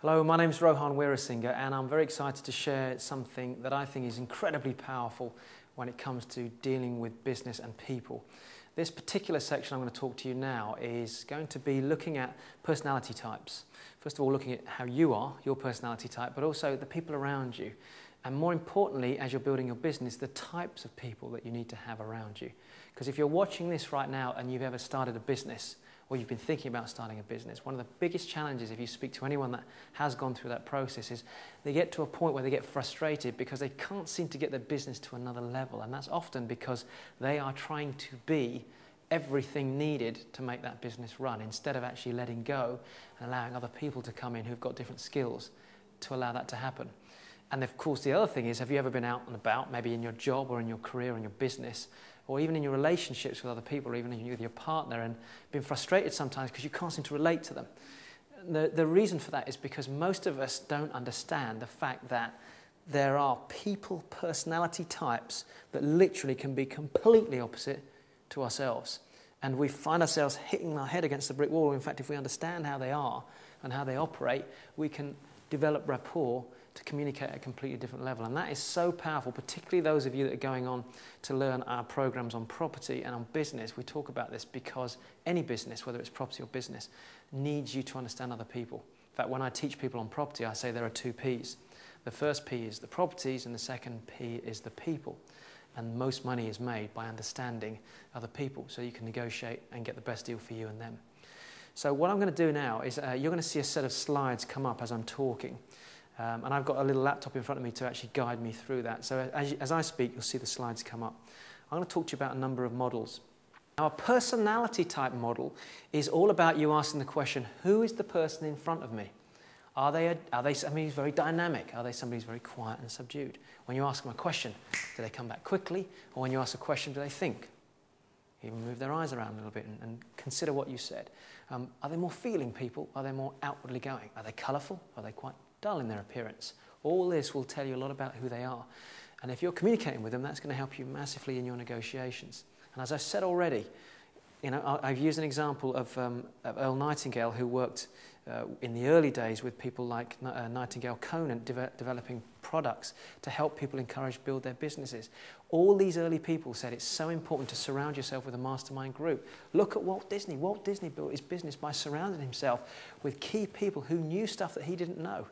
Hello, my name is Rohan Weerasinghe and I'm very excited to share something that I think is incredibly powerful when it comes to dealing with business and people. This particular section I'm going to talk to you now is going to be looking at personality types. First of all, looking at how you are, your personality type, but also the people around you. And more importantly, as you're building your business, the types of people that you need to have around you. Because if you're watching this right now and you've ever started a business, or you've been thinking about starting a business, one of the biggest challenges if you speak to anyone that has gone through that process is they get to a point where they get frustrated because they can't seem to get their business to another level. And that's often because they are trying to be everything needed to make that business run instead of actually letting go and allowing other people to come in who've got different skills to allow that to happen. And of course the other thing is, have you ever been out and about, maybe in your job or in your career or in your business, or even in your relationships with other people, or even with your partner, and been frustrated sometimes because you can't seem to relate to them? The reason for that is because most of us don't understand the fact that there are people personality types that literally can be completely opposite to ourselves. And we find ourselves hitting our head against the brick wall. In fact, if we understand how they are and how they operate, we can develop rapport to communicate at a completely different level. And that is so powerful, particularly those of you that are going on to learn our programs on property and on business. We talk about this because any business, whether it's property or business, needs you to understand other people. In fact, when I teach people on property, I say there are 2 P's. The first P is the properties and the second P is the people. And most money is made by understanding other people so you can negotiate and get the best deal for you and them. So what I'm going to do now is you're going to see a set of slides come up as I'm talking. And I've got a little laptop in front of me to actually guide me through that. So as I speak, you'll see the slides come up. I'm going to talk to you about a number of models. Now, a personality type model is all about you asking the question, who is the person in front of me? Are they somebody who's very dynamic? Are they somebody who's very quiet and subdued? When you ask them a question, do they come back quickly? Or when you ask a question, do they think? Even move their eyes around a little bit and consider what you said. Are they more feeling people? Are they more outwardly going? Are they colourful? Are they quite dull in their appearance? All this will tell you a lot about who they are. And if you're communicating with them, that's going to help you massively in your negotiations. And as I said already, you know, I've used an example of Earl Nightingale, who worked in the early days with people like Nightingale Conant, developing products to help people build their businesses. All these early people said it's so important to surround yourself with a mastermind group. Look at Walt Disney. Walt Disney built his business by surrounding himself with key people who knew stuff that he didn't know.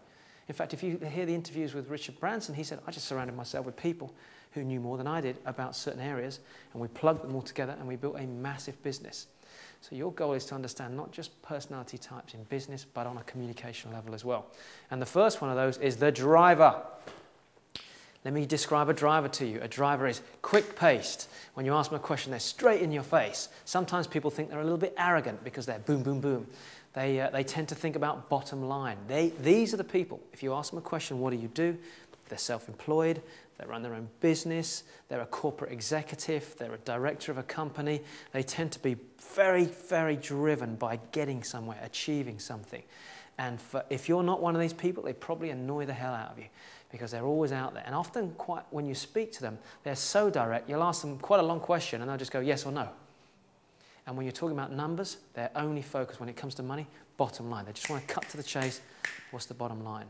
In fact, if you hear the interviews with Richard Branson, he said, I just surrounded myself with people who knew more than I did about certain areas, and we plugged them all together and we built a massive business. So your goal is to understand not just personality types in business, but on a communication level as well. And the first one of those is the driver. Let me describe a driver to you. A driver is quick-paced. When you ask them a question, they're straight in your face. Sometimes people think they're a little bit arrogant because they're boom, boom, boom. They tend to think about bottom line. These are the people. If you ask them a question, what do you do? They're self-employed, they run their own business, they're a corporate executive, they're a director of a company. They tend to be very, very driven by getting somewhere, achieving something. And if you're not one of these people, they probably annoy the hell out of you because they're always out there. And often, when you speak to them, they're so direct, you'll ask them quite a long question and they'll just go yes or no. And when you're talking about numbers, they're only focused, when it comes to money, bottom line. They just want to cut to the chase. What's the bottom line?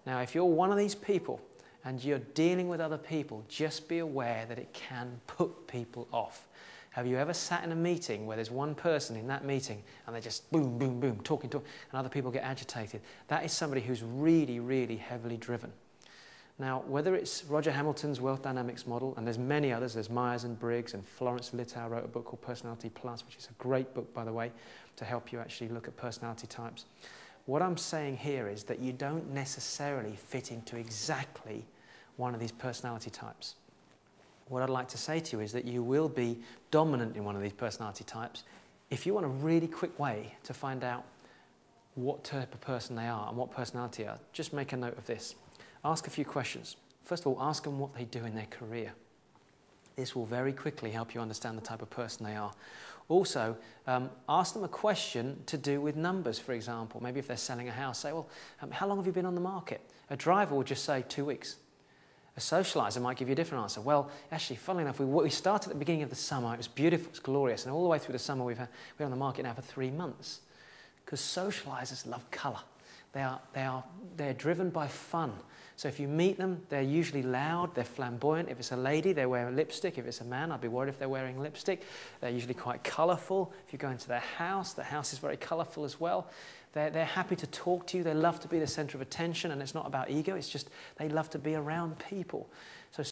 Now, if you're one of these people and you're dealing with other people, just be aware that it can put people off. Have you ever sat in a meeting where there's one person in that meeting and they're just boom, boom, boom, talking, and other people get agitated? That is somebody who's really, really heavily driven. Now, whether it's Roger Hamilton's Wealth Dynamics model, and there's many others, there's Myers and Briggs, and Florence Littau wrote a book called Personality Plus, which is a great book, by the way, to help you actually look at personality types. What I'm saying here is that you don't necessarily fit into exactly one of these personality types. What I'd like to say to you is that you will be dominant in one of these personality types. If you want a really quick way to find out what type of person they are and what personality they are, just make a note of this. Ask a few questions. First of all, ask them what they do in their career. This will very quickly help you understand the type of person they are. Also, ask them a question to do with numbers, for example. Maybe if they're selling a house, say, well, how long have you been on the market? A driver will just say 2 weeks. A socializer might give you a different answer. Well, actually, funnily enough, we started at the beginning of the summer. It was beautiful, it was glorious. And all the way through the summer, we're on the market now for 3 months. Because socializers love colour. They're driven by fun. So if you meet them, they're usually loud, they're flamboyant. If it's a lady, they wear lipstick. If it's a man, I'd be worried if they're wearing lipstick. They're usually quite colourful. If you go into their house, the house is very colourful as well. They're happy to talk to you. They love to be the centre of attention, and it's not about ego. It's just they love to be around people. So